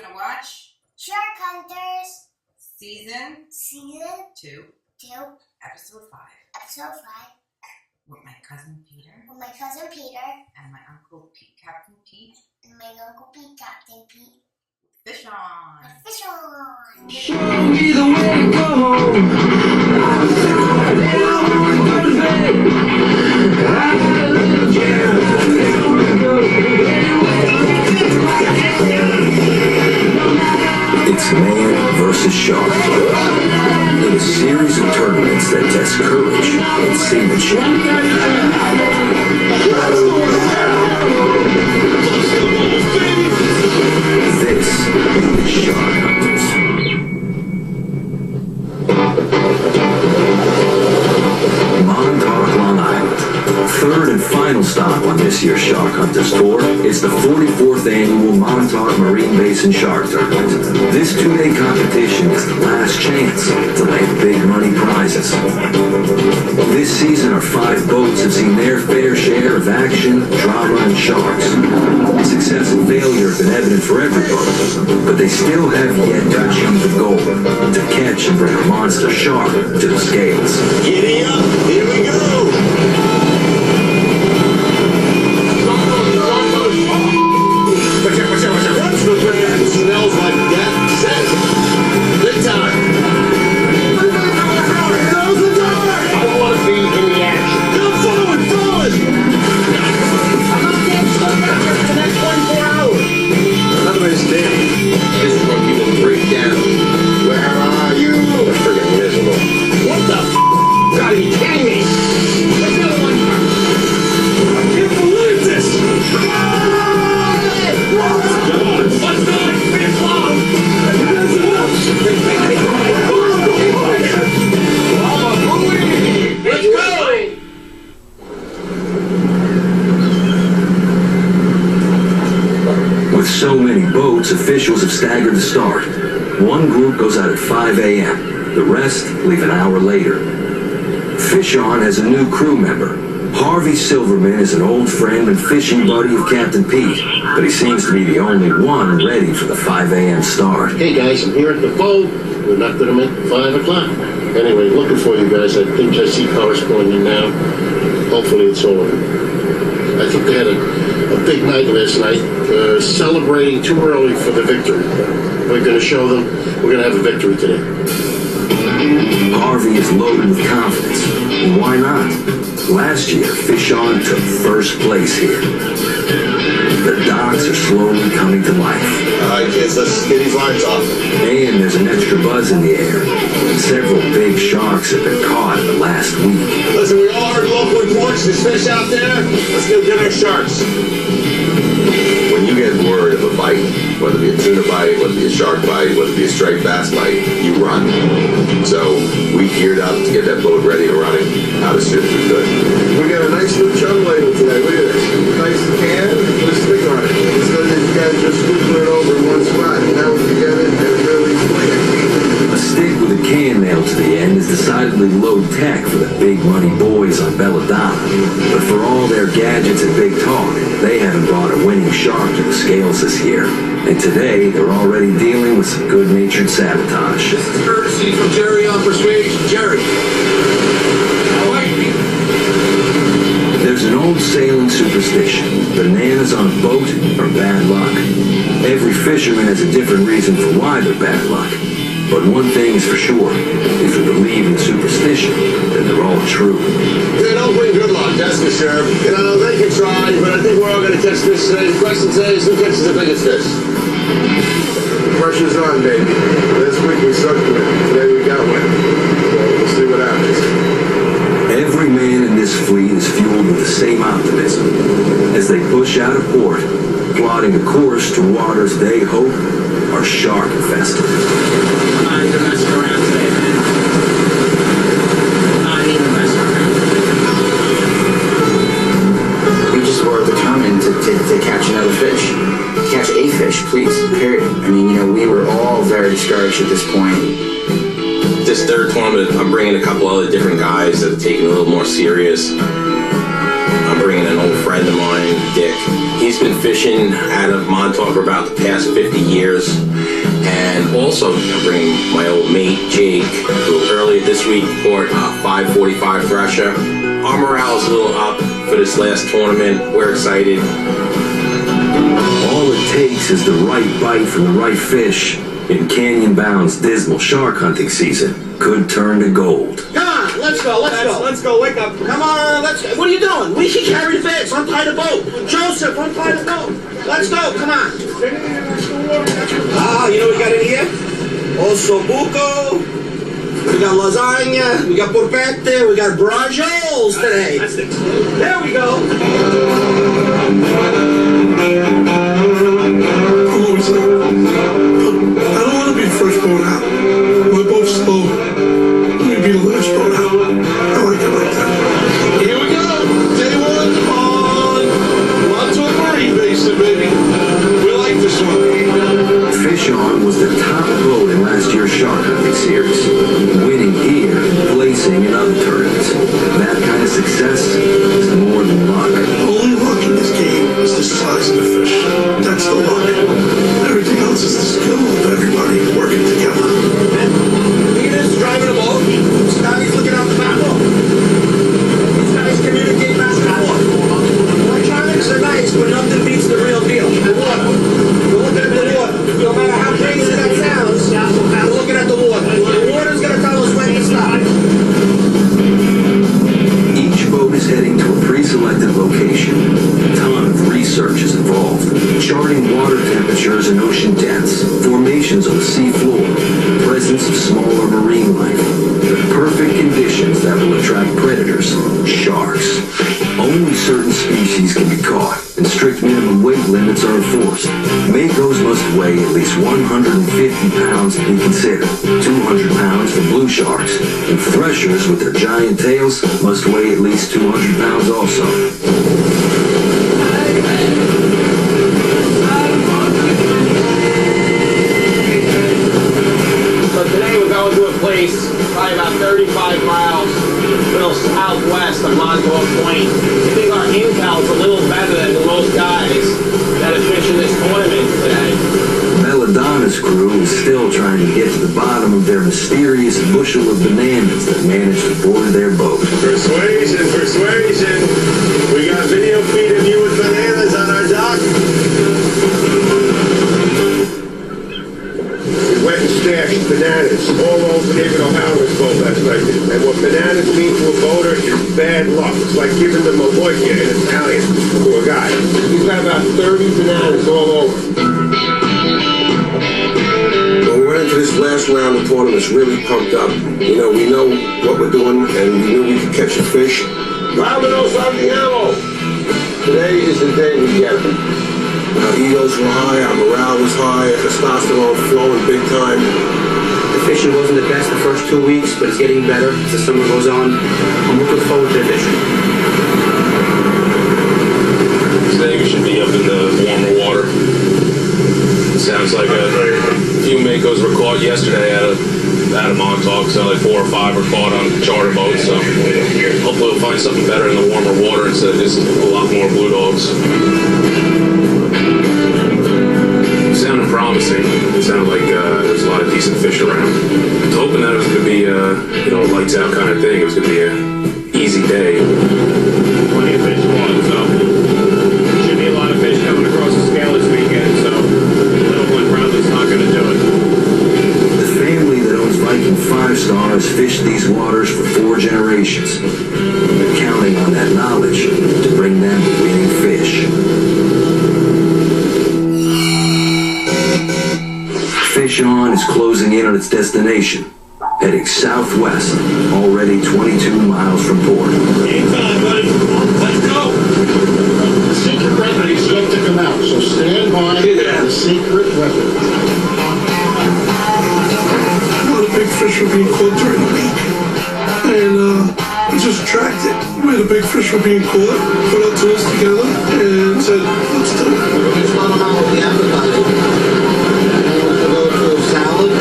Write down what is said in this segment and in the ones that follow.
gonna watch Shark Hunters Season 2, Episode 5. Episode 5. With my cousin Peter. With my cousin Peter. And my uncle Captain Pete. And my uncle Pete, Captain Pete. Fish on. Fish on. Show me the way to go home. It's man versus shark. In a series of tournaments that test courage and seamanship. This is Shark Hunters. Montauk, Long Island. Third and final stop on this year's Shark Hunters tour is the 44th annual Montauk Marine Basin Shark Tournament. This two-day competition is the last chance to land big money prizes. This season, our 5 boats have seen their fair share of action, drama, and sharks. Success and failure have been evident for every boat, but they still have yet to achieve the goal, to catch and bring a monster shark to the scales. Giddy up! Here we go! Watch the man. Smells like death. Set. Big time. Now's the time. I want to be in the action. Come forward, forward. I'm not getting stuck out there for the next 24 hours. Otherwise, damn. This is when people break down. Where are you? They're freaking miserable. What the f***? Gotta be kidding me. There's another one. I can't believe this. Come on! What's going? 3 o'clock! Let's go! With so many boats, officials have staggered the start. One group goes out at 5 a.m. The rest leave an hour later. Fish On has a new crew member. Harvey Silverman is an old friend and fishing buddy of Captain Pete, but he seems to be the only one ready for the 5 a.m. start. Hey guys, I'm here at the boat. We're not gonna make 5 o'clock. Anyway, looking for you guys. I think I see corresponding now. Hopefully it's over. I think they had a big night last night, celebrating too early for the victory. We're gonna show them we're gonna have a victory today. Harvey is loaded with confidence. And why not? Last year, Fish On took first place here. The docks are slowly coming to life. All right, kids, let's get these lines off. And there's an extra buzz in the air. Several big sharks have been caught in the last week. Listen, we all heard local reports. There's fish out there. Let's go get our sharks. When you get word of a bite, whether it be a tuna bite, whether it be a shark bite, whether it be a striped bass bite, you run. So we geared up to get that boat ready and running out as soon as we could. We got a nice new chum label today. Look at this. Nice can, put a stick on it. Instead of you guys just scooping it over in one spot. Now we get it and really swing it. A stick with a can nailed to the end is decidedly low tech for the big money boys on Belladonna. But for all their gadgets and big talk, they haven't brought a winning shark to the scales this year. And today, they're already dealing with some good-natured sabotage. This is courtesy from Jerry on Persuasion. Jerry. I like me. There's an old sailing superstition. Bananas on a boat are bad luck. Every fisherman has a different reason for why they're bad luck. But one thing is for sure. If you believe in superstition, then they're all true. They don't bring good luck, that's for sure. You know, they can try, but I think we're all going to catch fish today. The question today is who catches the biggest fish? The pressure's on, baby. Last week we sucked with it. Today we got one. So we'll see what happens. Every man in this fleet is fueled with the same optimism as they push out of port, plotting a course to waters they hope are shark-infested. Not even messing around today, man. Not even messing around. We just were determined to catch another fish. Catch a fish, please, period. I mean, you know, we were all very discouraged at this point. This third tournament, I'm bringing a couple other different guys that are taking it a little more serious. I'm bringing an old friend of mine, Dick. He's been fishing out of Montauk for about the past 50 years. And also bringing my old mate, Jake, who earlier this week caught a 545 Thresher. Our morale is a little up for this last tournament. We're excited. All it takes is the right bite from the right fish, and Canyon Bound's dismal shark hunting season could turn to gold. Come on, let's go. Let's go, wake up. Come on, let's go. What are you doing? We should carry the bags. Untie the boat. Joseph, untie the boat. Let's go, come on. Ah, you know what we got in here? Ossobuco. We got lasagna. We got porpette. We got brajoles today. There we go. I'm always late. But I don't want to be the first boat out. My boat's slow. Let me be the last boat out. I like it like that. Here we go. Day one on Montauk Marine Basin, baby. We like this one. Fish On was the top boat in last year's shark hunting series, winning here and placing in other tournaments. That kind of success is more than luck. Only luck in this game is the size of the fish. That's the luck. Everything else is the skill of everybody working together. Look at this, driving a boat. This guy's looking out the back door. These guys communicate back and forth. Electronics are nice, but nothing beats the real deal. The water. We're looking at the water. No matter how crazy that sounds, we're looking at the water. The water's going to tell us when to stop. Each boat is heading to a pre-selected location. A ton of research is involved. Charting water temperatures and ocean depths, formations on the sea floor, presence of smaller marine life, the perfect conditions that will attract predators, sharks. Only certain species can be caught, and strict minimum weight limits are enforced. Makos must weigh at least 150 pounds to be considered, 200 pounds for blue sharks, and threshers with their giant tails must weigh at least 200 pounds also. So today we're going to a place probably about 35 miles a little southwest of Montauk Point. I think our intel's a little better than most guys that are fishing this tournament today. Belladonna's crew is still trying to get to the bottom of their mysterious bushel of bananas that managed to board their boat. Persuasion. We got video feed of you with bananas on our dock. We went and stashed bananas all over David O'Halloran's boat last night. And what bananas mean to a boater is bad luck. It's like giving them a moica in Italian to a guy. He's got about 30 bananas all over. When we went into this last round of tournaments really pumped up. You know, we know what we're doing and we knew we could catch a fish. Vámonos on the ammo! Today is the day we get them. Our egos were high, our morale was high, testosterone flowing big time. The fishing wasn't the best the first 2 weeks, but it's getting better as the summer goes on. I'm looking forward to fishing. Today we should be up in the warmer water. It sounds like a few Makos were caught yesterday out of Montauk, so like 4 or 5 were caught on charter boats, so hopefully we'll find something better in the warmer water instead of just a lot more blue dogs. It sounded promising. It sounded like there's a lot of decent fish around. I was hoping that it was going to be a lights out kind of thing. It was going to be an easy day. Plenty of fish caught, so should be a lot of fish coming across the scale this weekend, so little one probably is not going to do it. The family that owns Viking 5-Star has fished these waters for 4 generations. They're counting on that knowledge to bring them winning fish. Fish On is closing in on its destination, heading southwest, already 22 miles from port. Game time, buddy. Let's go. The secret weapon is yet to come out, so stand by for the secret weapon. A lot of big fish were being caught during the week, and we just tracked it. Where the big fish were being caught, put our tools together, and said, let's do it. Just let them out with the appetizer. Salad.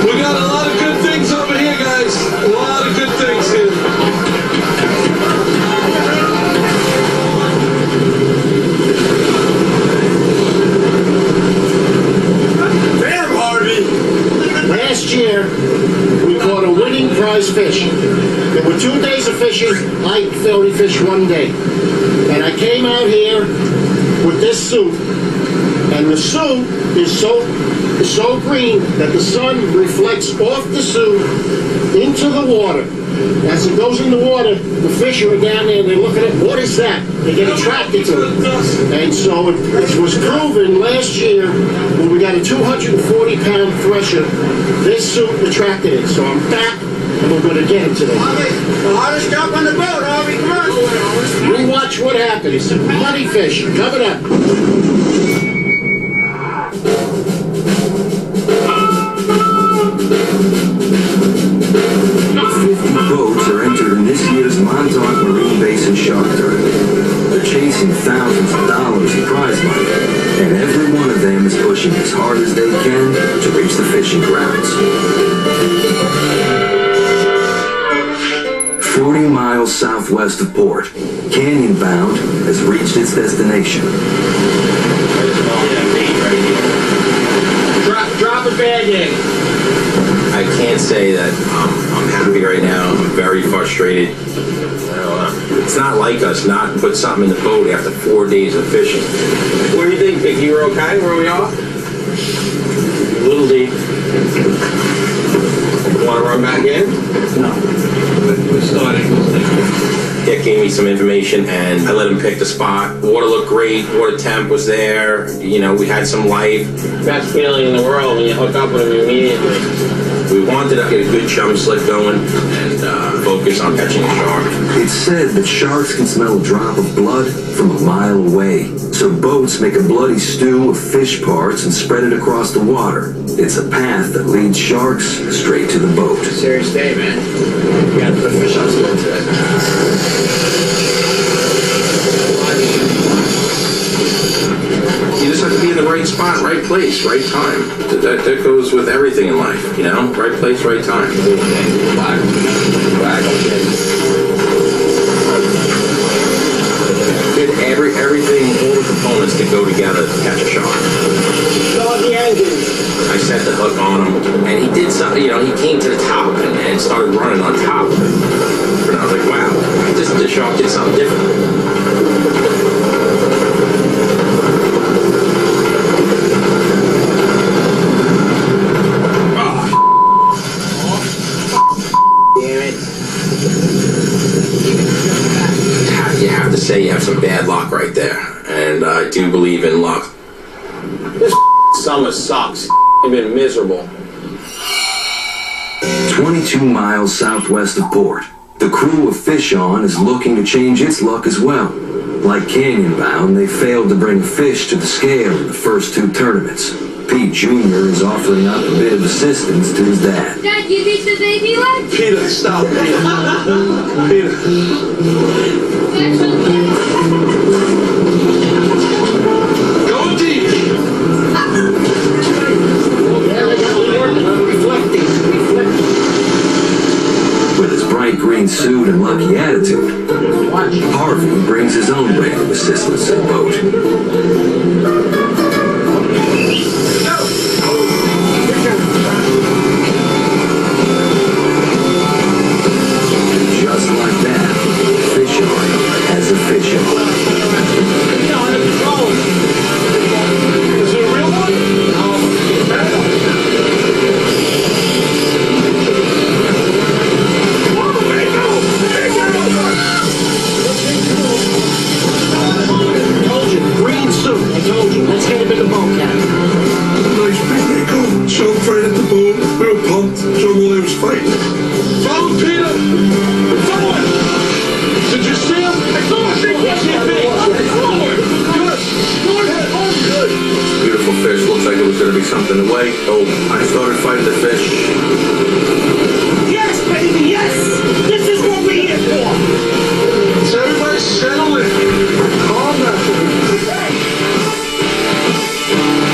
We got a lot of good things over here, guys. A lot of good things here. fish. There were 2 days of fishing. I only fished 1 day. And I came out here with this suit. And the suit is so green that the sun reflects off the suit into the water. As it goes in the water, the fish are down there and they look at it. What is that? They get attracted to it. And so it was proven last year when we got a 240-pound thresher, this suit attracted it. So I'm back and we're going to get him today. The hardest job on the boat, Harvey. Come on. We watch what happens. Money fish coming up. Boats are entered in this year's Montauk Marine Basin Shark Tournament. They're chasing thousands of dollars in prize money, and every one of them is pushing as hard as they can to reach the fishing grounds. 40 miles southwest of port, Canyon Bound has reached its destination. Drop a bag in. I can't say that I'm happy right now. I'm very frustrated. You know, it's not like us not put something in the boat after 4 days of fishing. What do you think, Vicky? You're okay where we are? A little deep. Want to run back in? No. We're starting. Dick gave me some information and I let him pick the spot. Water looked great, water temp was there, you know, we had some life. Best feeling in the world when you hook up with him immediately. We wanted to get a good chum slick going and focus on catching a shark. It's said that sharks can smell a drop of blood from a mile away. So boats make a bloody stew of fish parts and spread it across the water. It's a path that leads sharks straight to the boat. Serious day, man. We gotta put a fish on school today. You just have to be in the right spot, right place, right time. That goes with everything in life, you know? Right place, right time. Did everything, all the components to go together to catch a shark. I set the hook on him, and he did something, you know, he came to the top and started running on top of it. And I was like, wow, the shark did something different. You have to say you have some bad luck right there, and I do believe in luck. This summer sucks. I've been miserable. 22 miles southwest of port, the crew of Fish On is looking to change its luck as well. Like Canyon Bound, they failed to bring a fish to the scale in the first 2 tournaments. Pete Jr. is offering up a bit of assistance to his dad. Dad, you think the baby leg? Peter, stop. Peter. Go deep. With his bright green suit and lucky attitude, Harvey brings his own brand of assistance to the boat. Just like that, Fish On has a fish on. Is it a real one? Green suit, I told you. Let's get him in the boat now. Nice big eagle. Jumped right at the boat. We were pumped. Showed him while he was fighting. Follow Peter! Forward! Did you see him? I saw him. Forward! Good! Go ahead! Good! Beautiful fish. Looks like it was going to be something to wait. Oh, I started fighting the fish. Yes, baby, yes! This is what we're here for! So everybody settle in. Calm down.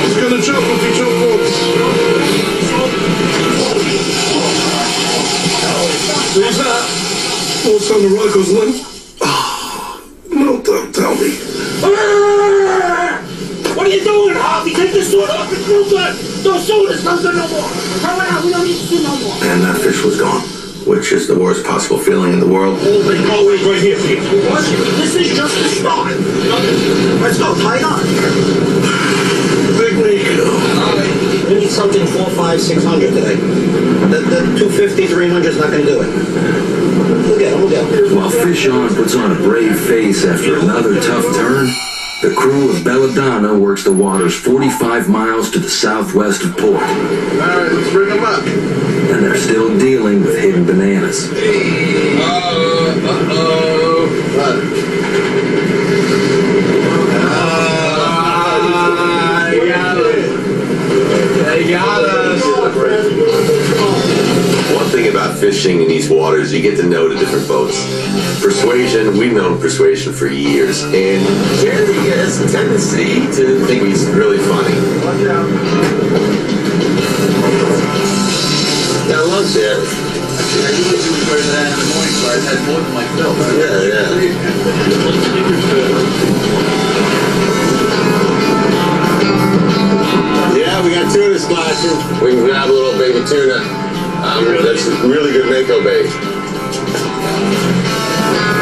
He's gonna jump if he jump once. He's not. What's on the rock goes limp. No, don't tell me. What are you doing, Harvey? Take the suit off. It's no good. Don't suit us. Don't do no more. Come on, we don't need to do no more. And that fish was gone. which is the worst possible feeling in the world. Hold the always right here for you. What? This is just the start. Let's go, tie on. Big Nico. We need something 400, 500, 600 today. The 250, 300 is not going to do it. We'll get him. While Fish On puts on a brave face after another tough turn, the crew of Belladonna works the waters 45 miles to the southwest of port. All right, let's bring them up. And they're still dealing with hidden bananas. They got us. One thing about fishing in these waters, you get to know the different boats. Persuasion, we've known Persuasion for years, and Jerry has a tendency to think he's really funny. Got lunch there. Actually, I usually do enjoy that in the morning, so I've had more than myself. Yeah, we got tuna splashes. We can grab a little baby tuna. That's a really good mako bait.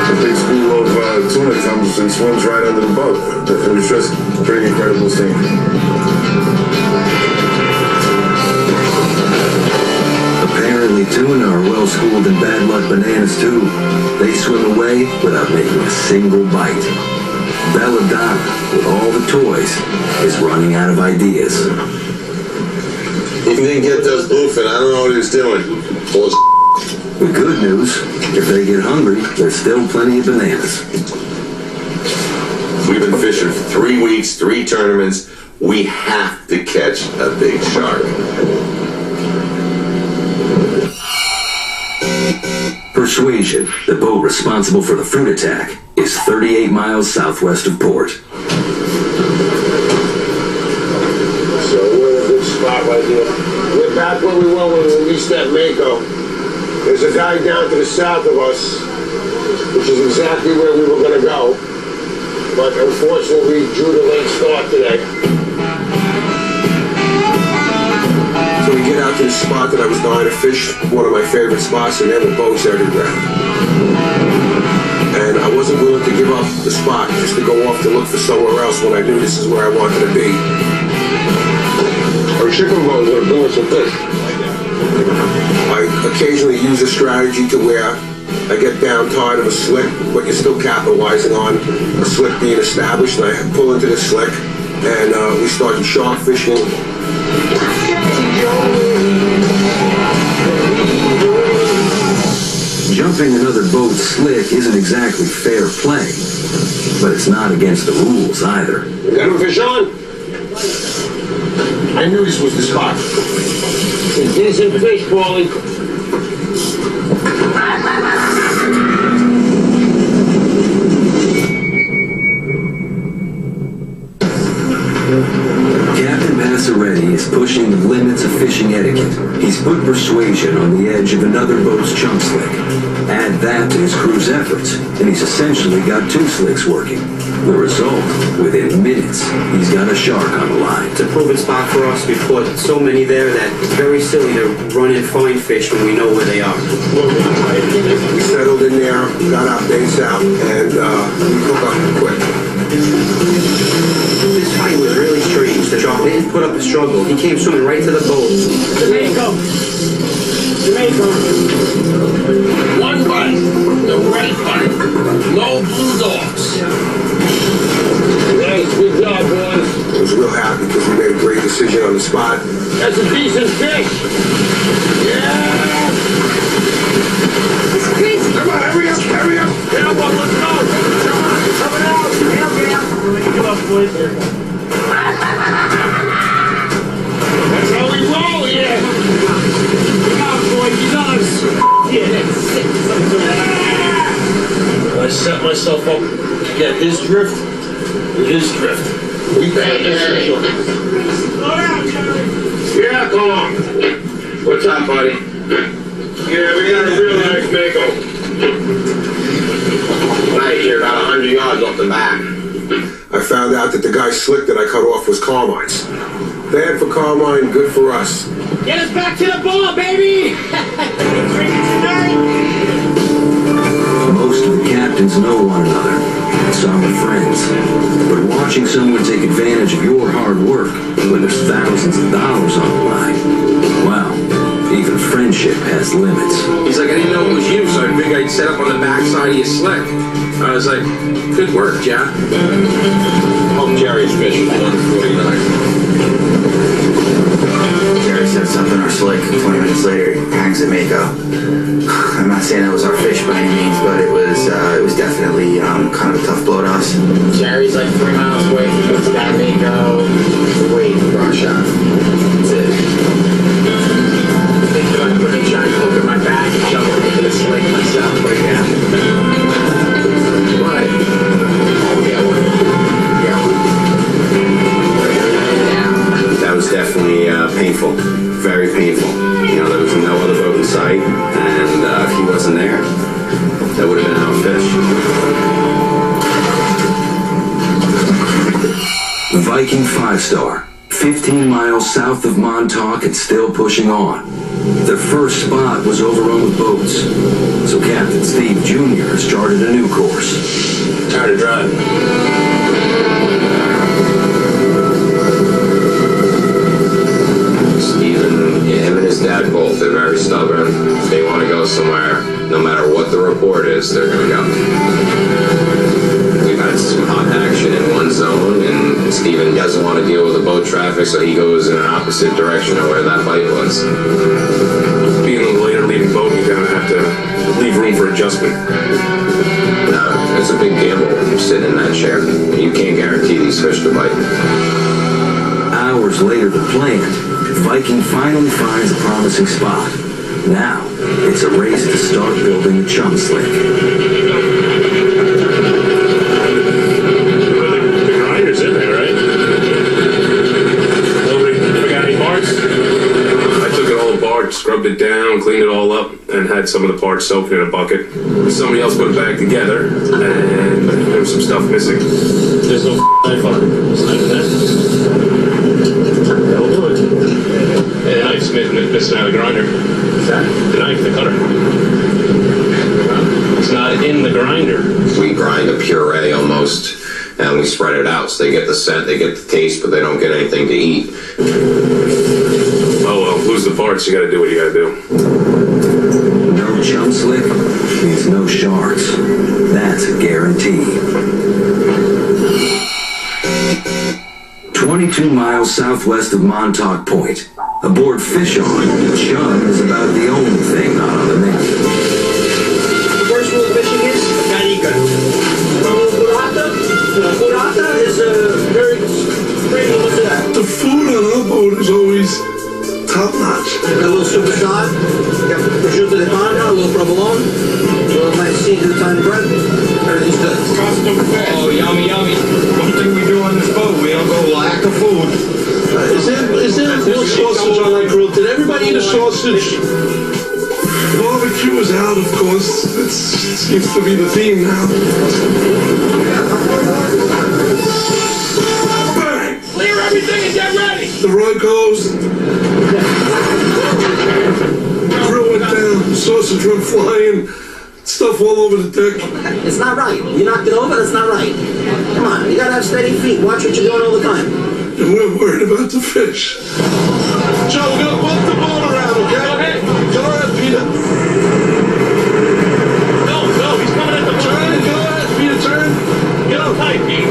A big school of tuna comes and swims right under the boat. It was just a pretty incredible scene. Apparently tuna are well schooled in bad luck bananas too. They swim away without making a single bite. Belladonna, with all the toys, is running out of ideas. He didn't get those bluefin. I don't know what he was doing. Full of The good news, if they get hungry, there's still plenty of bananas. We've been fishing for 3 weeks, 3 tournaments. We have to catch a big shark. Persuasion, the boat responsible for the fruit attack, is 38 miles southwest of port. So we're in a good spot right here. We're back where we were when we released that mako. There's a guy down to the south of us, which is exactly where we were going to go. But unfortunately, we drew the late start today. So we get out to the spot that I was dying to fish, one of my favorite spots, and there were boats everywhere. And I wasn't willing to give up the spot just to go off to look for somewhere else when I knew this is where I wanted to be. Our chicken bones are doing some fish. I occasionally use a strategy to where I get down tired of a slick, but you're still capitalizing on a slick being established, and I pull into the slick, and we started shark fishing. Jumping another boat's slick isn't exactly fair play, but it's not against the rules either. You got him, fish on? I knew this was the spot. There's decent fish, Paulie. Captain Desiree is pushing the limits of fishing etiquette. He's put Persuasion on the edge of another boat's chunk slick. Add that to his crew's efforts, and he's essentially got 2 slicks working. The result, within minutes, he's got a shark on the line. It's a proven spot for us. We've caught so many there that it's very silly to run and find fish when we know where they are. We settled in there, got our base out, and we hook up quick. This fight was really strange. The shark didn't put up a struggle. He came swimming right to the boat. Jamaica! One bite, the right bite. No blue dogs. Nice, good job, boys. I was real happy because we made a great decision on the spot. That's a decent fish. Yeah! It's crazy. Come on, hurry up, hurry up. Get up, let's go. Come on, coming out. Get up. Come on, boys. That's how we roll here. Come on, boy, he's on us. Yeah, that's sick. I set myself up to get his drift and his drift. We got this fish on. Yeah, come on. What's up, buddy? Yeah, we got a real nice mako. Right here, about 100 yards off the back. I found out that the guy's slick that I cut off was Carmine's. Bad for Carmine, good for us. Get us back to the bar, baby! Drinking tonight! Most of the captains know one another, and some are friends. But watching someone take advantage of your hard work when there's thousands of dollars on the line, well, even friendship has limits. He's like, I didn't know it was you, so I figured I'd set up on the backside of your slick. I was like, good work, Jack. Oh, Jerry's fishing 149. Jerry said something our slick. 20 minutes later, he hangs at Mako. I'm not saying that was our fish by any means, but it was definitely kind of a tough blow to us. Jerry's like 3 miles away from us. Got Mako. Wait, wrong shot. That's it. I think that I'm going to try and hook at my back and shove it into the slick myself right now. What? That was definitely painful, very painful. You know, there was no other boat in sight, and if he wasn't there, that would have been our fish. The Viking 5-star, 15 miles south of Montauk and still pushing on. Their first spot was overrun with boats, so Captain Steve Jr. has charted a new course. Tired of driving. Him and his dad both, they're very stubborn. If they want to go somewhere, no matter what the report is, they're going to go. We've had some hot action in one zone, and Steven doesn't want to deal with the boat traffic, so he goes in an opposite direction of where that bite was. Being a later leading boat, you kind of have to leave room for adjustment. No, it's a big gamble when you're sitting in that chair. You can't guarantee these fish to bite. Hours later than planned, Viking finally finds a promising spot. Now, it's a race to start building the chum slick. The grinder's in there, right? Nobody got any parts? I took it all apart, scrubbed it down, cleaned it all up, and had some of the parts soaked in a bucket. Somebody else put it back together, and there was some stuff missing. There's no knife on it. There's a knife in there? That'll do it. Yeah, the knife's missing out of the grinder. The knife, the cutter. It's not in the grinder. We grind a puree almost, and we spread it out, so they get the scent, they get the taste, but they don't get anything to eat. Oh well, lose the parts, you gotta do what you gotta do. No chum slick means no sharks. That's a guarantee. 22 miles southwest of Montauk Point. Aboard Fish On, chum is about the only thing not on the menu. The first rule of fishing is ganika. Burrata is very premium. What's that? The food on our boat is always top notch. A little superstar, got prosciutto di Parma, a little provolone, a little nice seasoned thyme bread. Everything's good. Custom fish. Oh, yummy, yummy. One thing we do on this boat, we don't go lack of food. Is there real sausage on that grill? Did everybody eat a sausage? Barbecue is out, of course. It seems to be the theme now. Bang! Clear everything and get ready. The rug goes. Grill went down. Sausage went flying. Stuff all over the deck. It's not right. You knocked it over, that's not right. Come on, you gotta have steady feet. Watch what you're doing all the time. And we're worried about the fish. Joe, we're gonna bump the boat around, okay? Go ahead, Peter. No, he's coming at the Turn, go ahead, Peter, turn. Get up tight, Pete.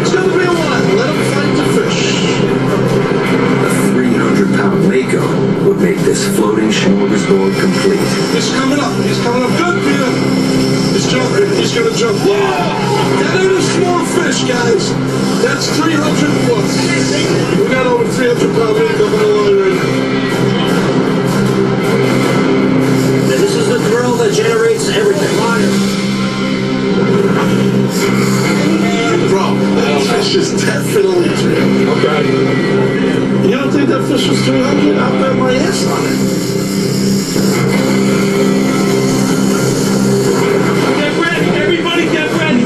It's gonna be a while. Let him fight the fish. A 300-pound Mako would make this floating smorgasbord complete. He's coming up. He's coming up. Good, Peter. He's jumping. He's gonna jump. That ain't a small fish, guys. That's 300 plus. We got over 300-pound Mako on the line right now. And this is the thrill that generates everything. Bro, that fish is definitely 300. Okay. You don't think that fish was 300? I'll bet my ass on it. Get ready. Everybody get ready.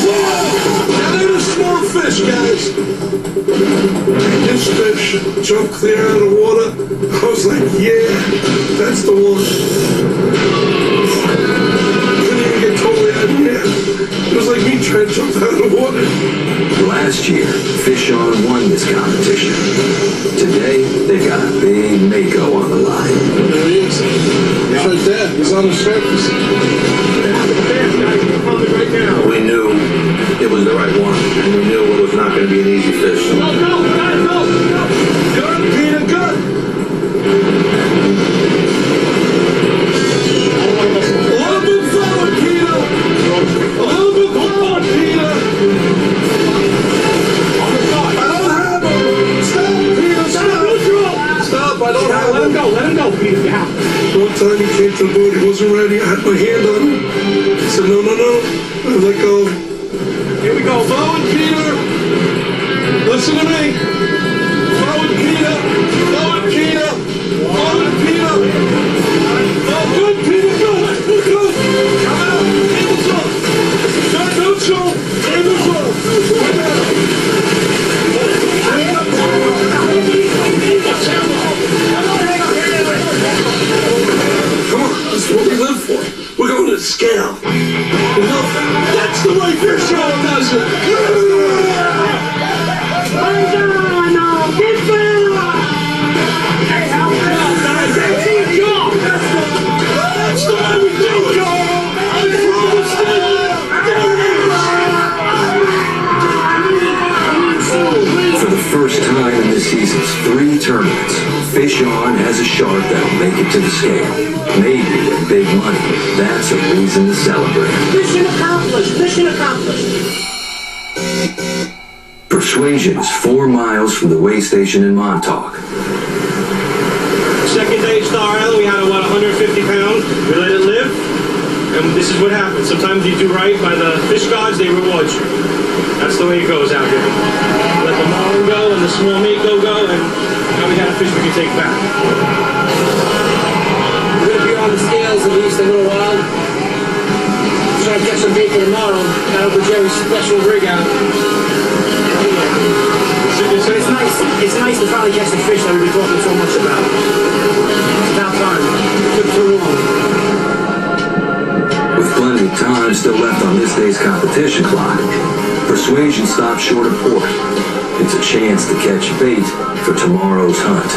Whoa! That ain't a small fish, guys. This fish jumped clear out of the water. I was like, yeah, that's the one. Couldn't even get totally out of the air. It was like me trying to jump out of the water. Last year, Fish On won this competition. Today, they've got a big Mako on the line. There he is. He's right there. He's on the surface. We knew it was the right one, and we knew it was not going to be an easy fish. Go! Good, Peter, good! A little bit forward, Peter! A little bit forward, Peter! I don't have him! Stop, Peter, stop! Stop, I don't have him! Let him go, Peter, you have to. One time he came to the boat, he wasn't ready, I had my hand on him. I said, no. I let go. Here we go. Forward, Peter! Listen to me! Forward, Peter! Forward, Peter! Forward, Peter! Oh, good, Peter, good! Good! Come out! Tables up! Not neutral! Tables up! Come on, this is what we live for. We're going to the scale. That's the way fish on does it. That's the way we do it. I promise For the first time in this season's 3 tournaments, Fish On has a shark that'll make it to the scale. Maybe with big money. That's a reason to celebrate. Mission accomplished. Mission accomplished. Persuasion is 4 miles from the way station in Montauk. Second day at Star Island, we had 150 pounds. We let it live, and this is what happens. Sometimes you do right by the fish gods, they reward you. That's the way it goes out here. Let the marlin go and the small mako go, and now we got a fish we can take back. We're going to be on the scales at least a little while. Try to catch some bacon tomorrow. Got Uncle Jerry's special rig out. But it's nice. It's nice to finally catch the fish that we've been talking so much about. It's about time. It took too long. With plenty of time still left on this day's competition clock, Persuasion stopped short of port. It's a chance to catch bait for tomorrow's hunt.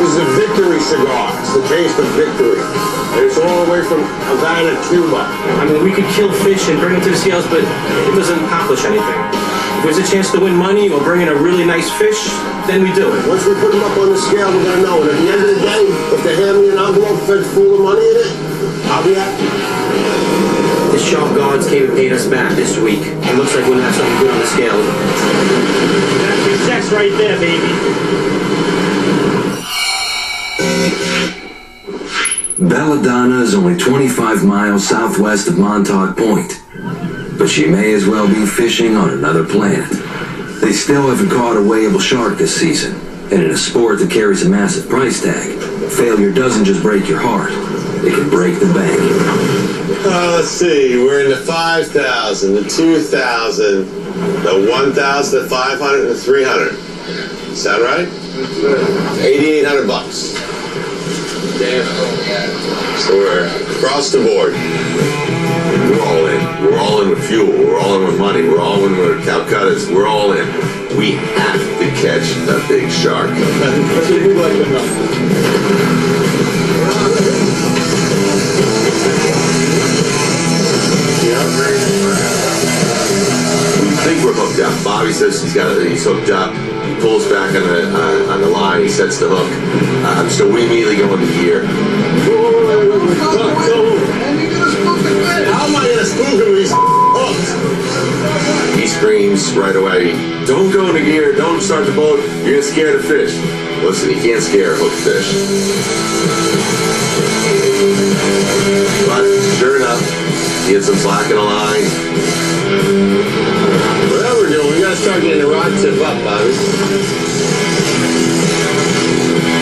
This is a victory cigar. It's the taste of victory. And it's all the way from Havana, Cuba. I mean, we could kill fish and bring them to the scales, but it doesn't accomplish anything. If there's a chance to win money or bring in a really nice fish, then we do it. Once we put them up on the scale, we're going to know. And at the end of the day, if they hand me an envelope full of money in it, I'll be happy. The shark gods came and paid us back this week. It looks like we're going to have something good on the scale. That's success right there, baby. Belladonna is only 25 miles southwest of Montauk Point, but she may as well be fishing on another planet. They still haven't caught a weighable shark this season, and in a sport that carries a massive price tag, failure doesn't just break your heart, it can break the bank. Let's see. We're in the 5,000, the 2,000, the 1,000, the 500, and the 300. Is that right? $8,800. Damn. So we're across the board. We're all in. We're all in with fuel. We're all in with money. We're all in with Calcuttas. We're all in. We have to catch a big shark. That's what we'd like to know. We think we're hooked up. Bobby says he's hooked up. He pulls back on the line. He sets the hook. So we immediately go into gear. How am I gonna spook him when he's hooked? He screams right away, "Don't go into gear, don't start the boat, you're gonna scare the fish." Listen, you can't scare a hooked fish. But sure enough, he had some slack in the line. Whatever we're doing, we gotta start getting the rod tip up, Bobby.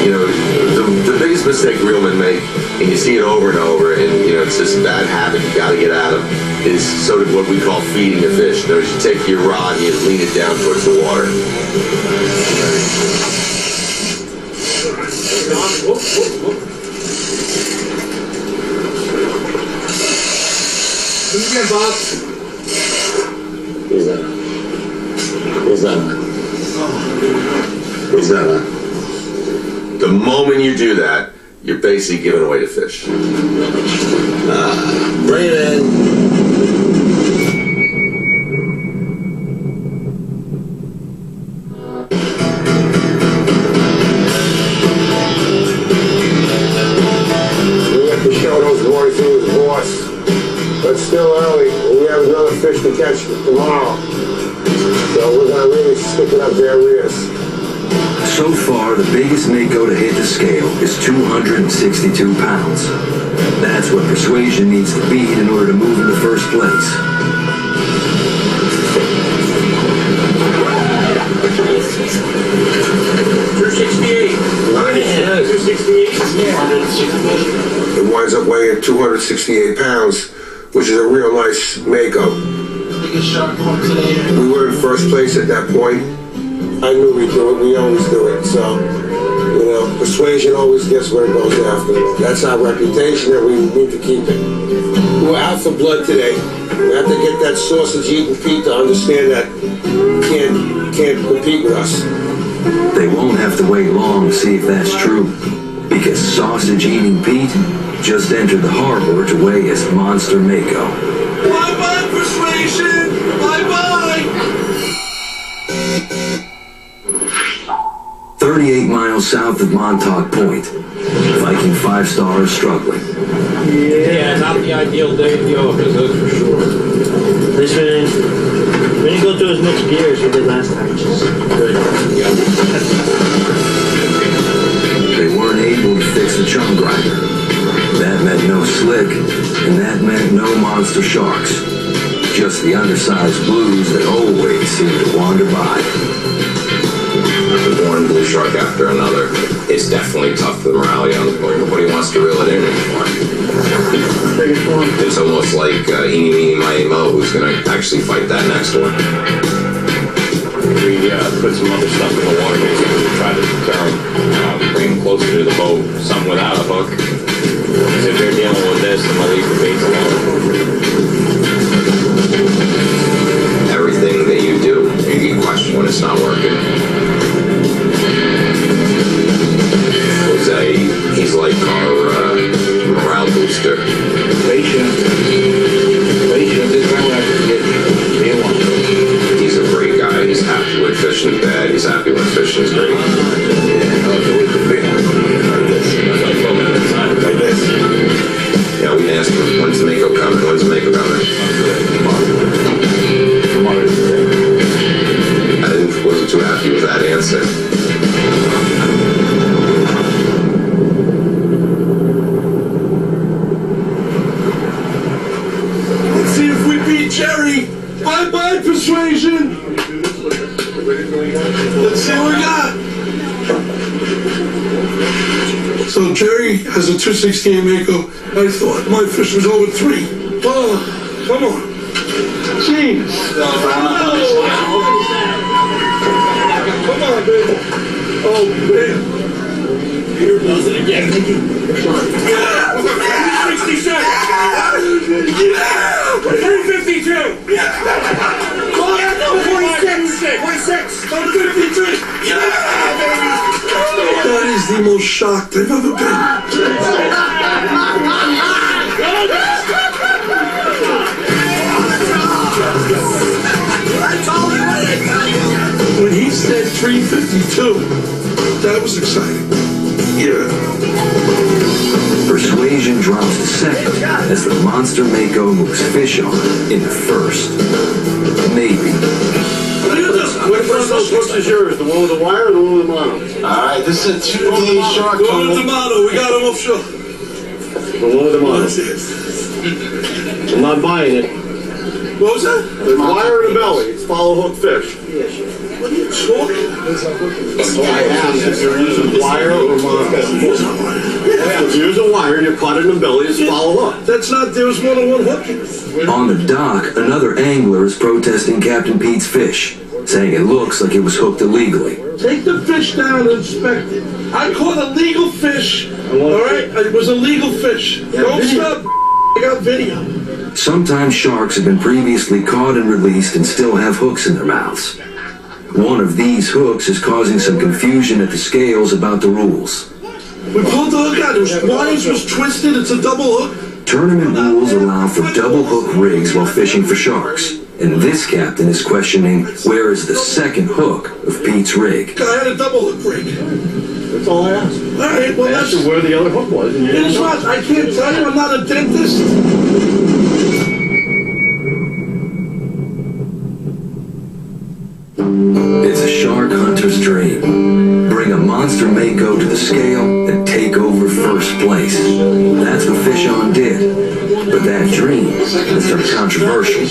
You know, the biggest mistake reelmen make and you see it over and over, and it's this bad habit you got to get out of, is sort of what we call feeding the fish. In other words, you take your rod and you lean it down towards the water. Who's again, Bob? Who's that? Who's that? Who's that? The moment you do that, you're basically giving away the fish. Bring it in. We have to show those boys who's boss. But it's still early, and we have another fish to catch tomorrow. So we're gonna really stick it up their rears. So far, the biggest Mako to hit the scale is 262 pounds. That's what Persuasion needs to beat in order to move into first place. It winds up weighing 268 pounds, which is a real nice Mako. We were in first place at that point. I knew we'd do it. We always do it. So, Persuasion always gets what it goes after. That's our reputation, and we need to keep it. We're out for blood today. We have to get that sausage-eating Pete to understand that he can't compete with us. They won't have to wait long to see if that's true, because sausage-eating Pete just entered the harbor to weigh his monster Mako. Bye-bye, Persuasion! Bye-bye! 38 miles south of Montauk Point, Viking 5-star is struggling. Yeah, not the ideal day at the office, that's for sure. This one, we didn't go through as much gear as we did last time, which is good. They weren't able to fix the chum grinder. That meant no slick, and that meant no monster sharks. Just the undersized blues that always seem to wander by. One blue shark after another. It's definitely tough for the morale on the board. Nobody wants to reel it in anymore. It's almost like eeny, meeny, miny, mo who's going to actually fight that next one. We put some other stuff in the water basically to try to deter them, bring them closer to the boat, some without a hook. Because if they're dealing with this, then they'll leave the baits alone. Everything that you do, you get questioned when it's not working. Jose, he's like our morale booster. Patient is my weapon. He's a great guy. He's happy when fishing's bad. He's happy when fishing's great. Like this. Yeah, we asked him, when's the Mako coming? When's the Mako coming? I wasn't too happy with that answer. Let's see if we beat Jerry. Bye-bye, Persuasion. Let's see what we got. So Jerry has a 268 Mako. I thought my fish was over 3. Oh, come on. Jeez. Come on, baby. Oh, man. Peter does it again. Yeah. 366. Yeah. 352. Yeah. 46. 53. Yeah. That is the most shocked I've ever been. When he said 352, that was exciting. Yeah. Persuasion drops to second as the monster Mako moves fish on in first. Maybe. Which is yours? The one with the wire or the one with the mono? Alright, this is a 2-day shark. The one with the mono, we got him offshore. The one with the mono. I'm not buying it. What was that? There's wire in the belly. It's follow hook fish. What are you talking? I asked if they're using wire or monopoly. If you're using wire and you're caught in the belly, it's follow hook. That's not, there was more than one hook. On the dock, another angler is protesting Captain Pete's fish, saying it looks like it was hooked illegally. Take the fish down and inspect it. I caught a legal fish. All right? It was a legal fish. Don't stop. I got video. Sometimes sharks have been previously caught and released and still have hooks in their mouths. One of these hooks is causing some confusion at the scales about the rules. We pulled the hook out. The wires was twisted. It's a double hook. Tournament rules allow for double hook rigs while fishing for sharks. And this captain is questioning where is the second hook of Pete's rig. I had a double hook rig. That's all I asked. All right, well, I asked you where the other hook was. And you didn't know. I can't tell you. I'm not a dentist. It's a shark hunter's dream. Bring a monster mako to the scale and take over first place. That's what Fish On did. But that dream has turned controversial.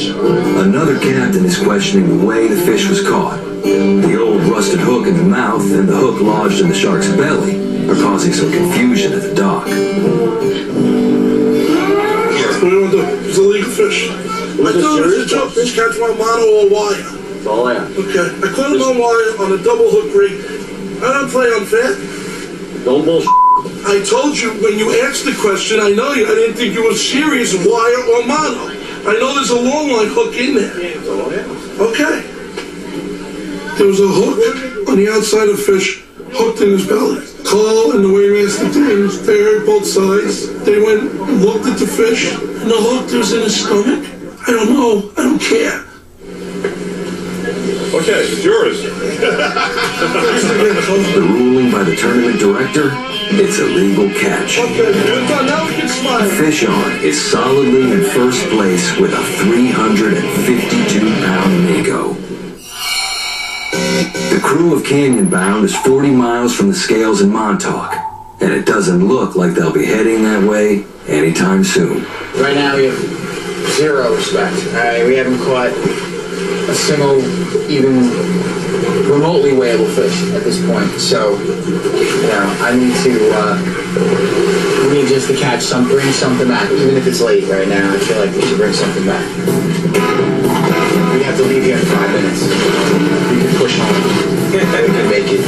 Another captain is questioning the way the fish was caught. The old rusted hook in the mouth and the hook lodged in the shark's belly are causing some confusion at the dock. What do you want to do? It's a legal fish. I thought it was a joke. Fish catch on mono or wire. That's all I asked. Okay, I caught him on wire on a double hook rig. I don't play unfair. Don't bullshit. I told you when you asked the question, I know you. I didn't think you were serious, wire or mono. I know there's a long line hook in there. That's all I asked. Okay. There was a hook on the outside of fish, hooked in his belly. Carl and the Waymaster teams, they heard both sides. They went and looked at the fish, and the hook that was in his stomach. I don't know. I don't care. Okay, it's yours. The ruling by the tournament director, it's a legal catch. Okay, we're done. Now we can smile. Fish On is solidly in first place with a 352-pound mako. The crew of Canyon Bound is 40 miles from the scales in Montauk, and it doesn't look like they'll be heading that way anytime soon. Right now we have zero respect. We haven't caught a single, even remotely weighable fish at this point. So, you know, I need just to catch something, bring something back, even if it's late right now. I feel like we should bring something back. We have to leave here in 5 minutes. We can push on. We can make it.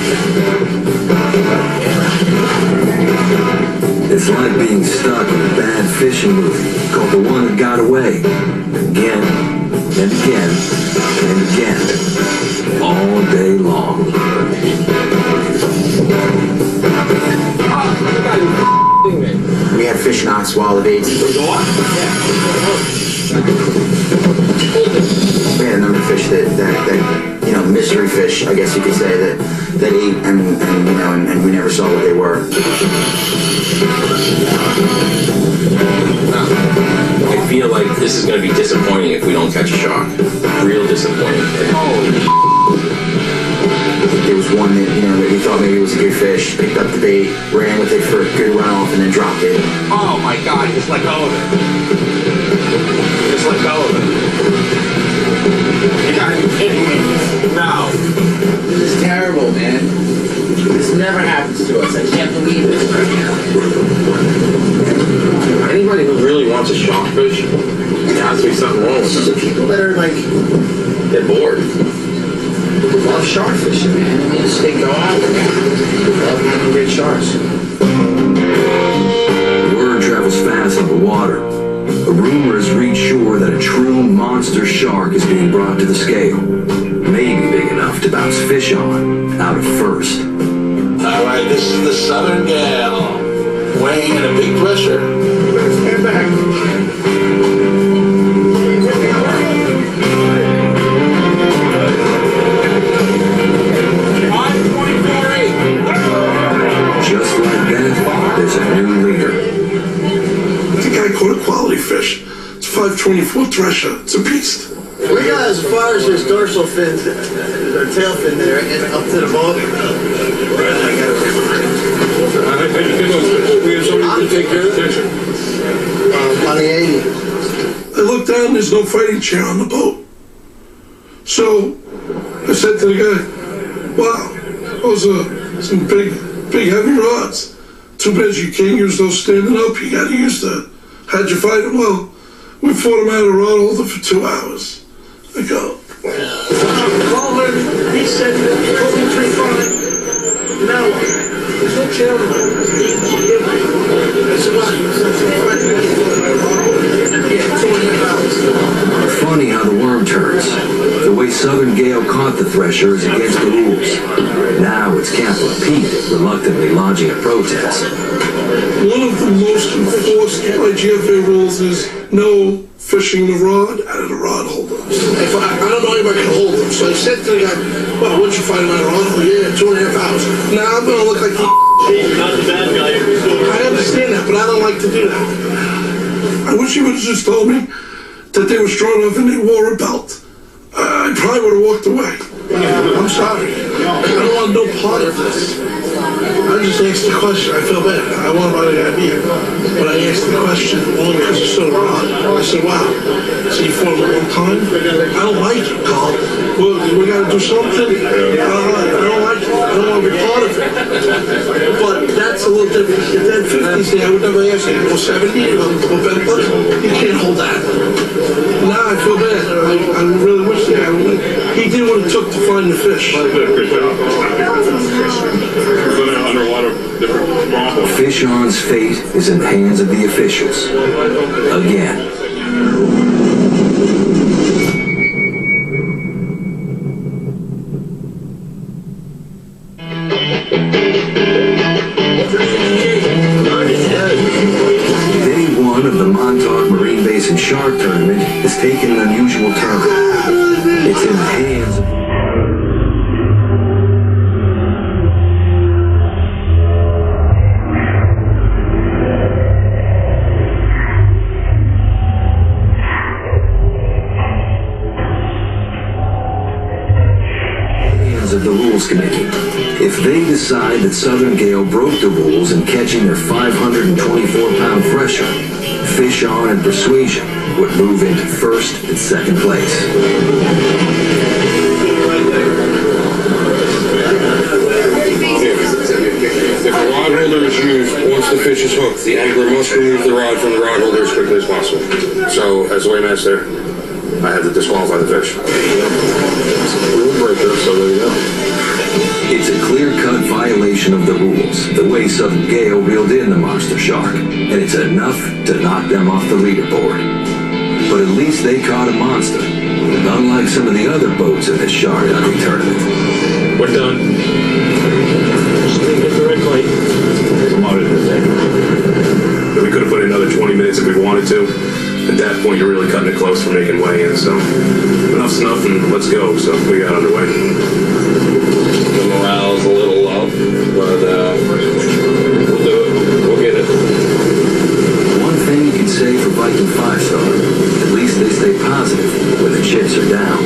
It's like being stuck in a bad fishing movie called The One That Got Away. Again, and again, and again. All day long. We had fish not swallow baits. We had a number of fish that you know, mystery fish, I guess you could say, that ate and you know, and we never saw what they were. I feel like this is going to be disappointing if we don't catch a shark. Real disappointing. There was one that, you know, that we thought maybe was a good fish, picked up the bait, ran with it for a good run off, and then dropped it. Oh my God, just let go of it. Just let go of it. You gotta be kidding me. No. This is terrible, man. This never happens to us. I can't believe it right now. Anybody who really wants a shark fish, there has to be something wrong with It's them. the people that are like, They're bored. love shark fishing, man. I mean, just they go out and love having great sharks. Word travels fast on the water. A rumor has reached shore that a true monster shark is being brought to the scale. Maybe big enough to bounce Fish On out of first. All right, this is the Southern Gal, weighing in a big pressure. Stand back. Just like that, there's a new leader. I think I caught a quality fish. It's 524 thresher. It's a beast. We got as far as his dorsal fins, or tail fin there, and up to the boat. We have somebody to take care of the picture. On the 80. I looked down, there's no no fighting chair on the boat. So I said to the guy, wow, those are some big heavy rods. Too bad you can't use those standing up. You got to use how'd you fight him? Well, we fought him out of a rod holder for 2 hours. I go, Well, he said that he told me 3-5. Now what? There's no chair on the boat. That's why. Yeah, 2.5 hours. Funny how the worm turns. The way Southern Gale caught the Thresher is against the rules. Now it's Captain Pete reluctantly lodging a protest. one of the most enforced IGFA rules is no fishing the rod out of the rod holder. If I don't know anybody can hold them, so I said to the guy, well, what'd you find my rod? Oh, yeah, 2.5 hours. Now I'm gonna look like the not the bad guy. I understand that, but I don't like to do that. I wish you would have just told me that they were strong enough and they wore a belt. I probably would have walked away. I'm sorry. I don't want no part of this. I just asked the question. I feel bad. I want to buy the guy beer. But I asked the question only because you saw the rod. I said, wow. So you fought him one time? I don't like it, Carl. We got to do something. I don't like it. I don't want to be part of it. But that's a little different. If that 50s there, I would never ask you. Or 70, or better. You can't hold that. Now I feel bad. I really wish the guy would. He did what it took to find the fish. Fish On's fate is in the hands of the officials. Again. Day one of the Montauk Marine Basin Shark Tournament has taken an unusual turn. It's in the hands of the Rules Committee. If they decide that Southern Gale broke the rules in catching their 524-pound thresher, Fish On and Persuasion would move into first and second place. If a rod holder is used once the fish is hooked, the angler must remove the rod from the rod holder as quickly as possible. So, as weighmaster, I had to disqualify the fish. Rule breaker, so there you go. It's a clear-cut violation of the rules, the way Southern Gale reeled in the monster shark, and it's enough to knock them off the leaderboard. But at least they caught a monster, unlike some of the other boats in this shark hunting tournament. We're done. Just take it directly. We could have put in another 20 minutes if we wanted to. At that point, you're really cutting it close for making weigh-in, so enough's enough and let's go. So we got underway. The morale's a little low, but we'll do it. We'll get it. One thing you can say for Viking 5-star, at least they stay positive when the chips are down.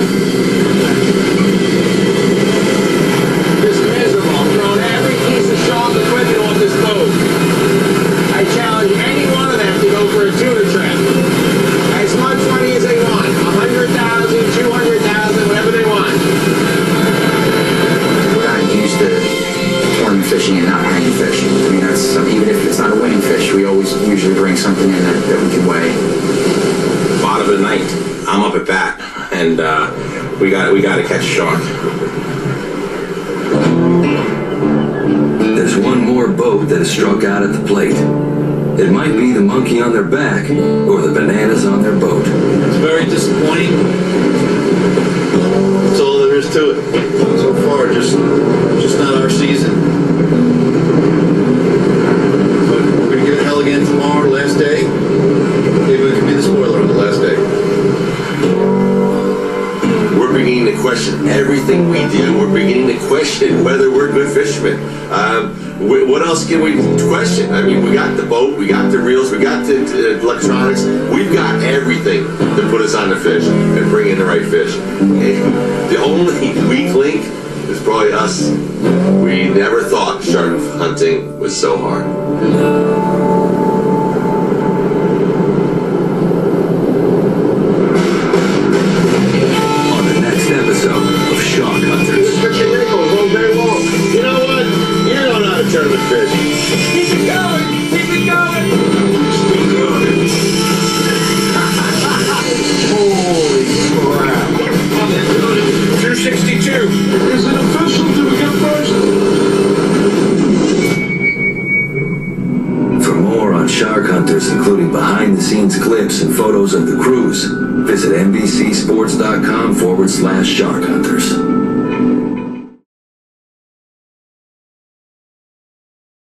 This is miserable. I'm throwing every piece of shark equipment off this boat. I challenge any one of them to go for a tuna trip. As much money as they want. 100,000, 200,000, whatever they want. We're not used to tournament fishing and not hanging fish. I mean, that's even if it's not a winning fish, we always usually bring something in that we can weigh. Bottom of the night, I'm up at bat, and we got to catch a shark. There's one more boat that has struck out at the plate. It might be the monkey on their back or the bananas on their boat. It's very disappointing. That's all there is to it. So far, just not our season. But we're gonna get hell again tomorrow, last day. Maybe we can be the spoiler on the last day. We're beginning to question everything we do. We're beginning to question whether we're good fishermen. What else can we question? I mean, we got the boat, we got the reels, we got the electronics. We've got everything to put us on the fish and bring in the right fish. And the only weak link is probably us. We never thought shark hunting was so hard. Shark Hunters, including behind-the-scenes clips and photos of the cruise, visit NBCSports.com/Shark Hunters.